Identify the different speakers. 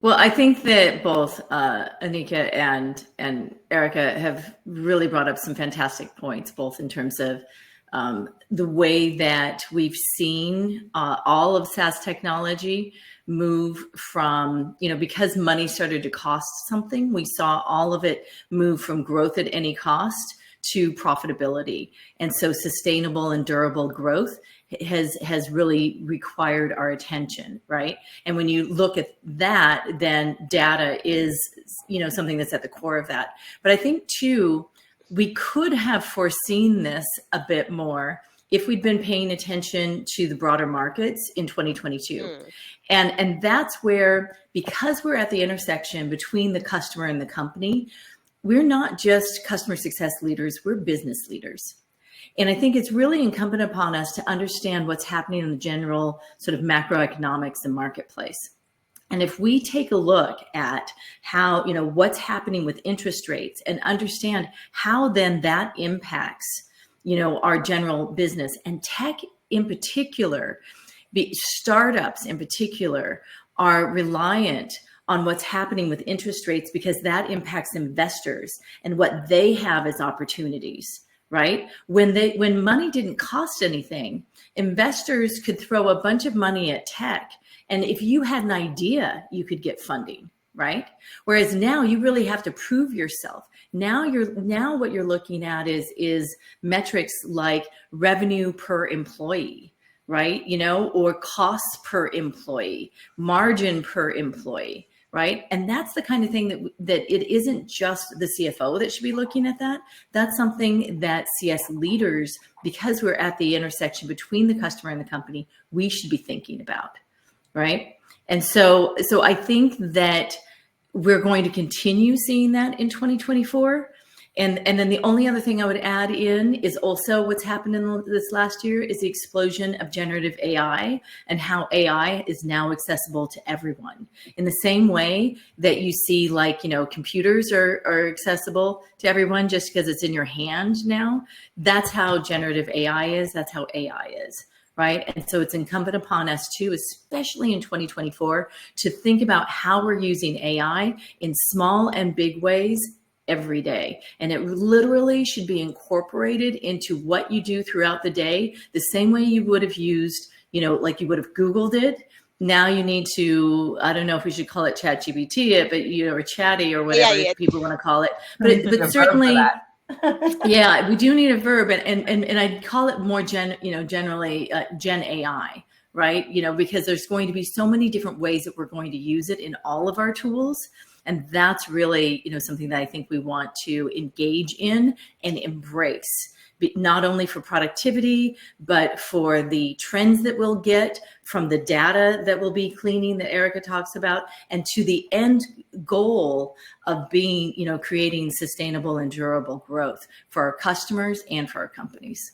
Speaker 1: Well, I think that both Anika and Erica have really brought up some fantastic points, both in terms of the way that we've seen all of SaaS technology move from, because money started to cost something, we saw all of it move from growth at any cost to profitability. And so sustainable and durable growth has really required our attention, right? And when you look at that, then data is, something that's at the core of that. But I think too, we could have foreseen this a bit more if we'd been paying attention to the broader markets in 2022. And that's where, because we're at the intersection between the customer and the company, we're not just customer success leaders, we're business leaders. And I think it's really incumbent upon us to understand what's happening in the general sort of macroeconomics and marketplace. And if we take a look at how, what's happening with interest rates and understand how then that impacts, our general business and tech in particular, startups in particular are reliant on what's happening with interest rates because that impacts investors and what they have as opportunities, right? When money didn't cost anything, investors could throw a bunch of money at tech. And if you had an idea, you could get funding, right? Whereas now you really have to prove yourself. Now what you're looking at is metrics like revenue per employee, right? Or costs per employee, margin per employee, right? And that's the kind of thing that it isn't just the CFO that should be looking at that. That's something that CS leaders, because we're at the intersection between the customer and the company, we should be thinking about, right? And so I think that we're going to continue seeing that in 2024. And then the only other thing I would add in is also what's happened in this last year is the explosion of generative AI and how AI is now accessible to everyone. In the same way that you see computers are accessible to everyone just because it's in your hand now, that's how generative AI is, that's how AI is. Right. And so it's incumbent upon us too, especially in 2024, to think about how we're using AI in small and big ways every day. And it literally should be incorporated into what you do throughout the day, the same way you would have used, like you would have Googled it. Now you need to, I don't know if we should call it ChatGPT, but, or Chatty or whatever people want to call it. But certainly, yeah, we do need a verb, and I'd call it more generally Gen AI, right? Because there's going to be so many different ways that we're going to use it in all of our tools. And that's really, something that I think we want to engage in and embrace, not only for productivity, but for the trends that we'll get from the data that we'll be cleaning that Erica talks about, and to the end goal of being, creating sustainable and durable growth for our customers and for our companies.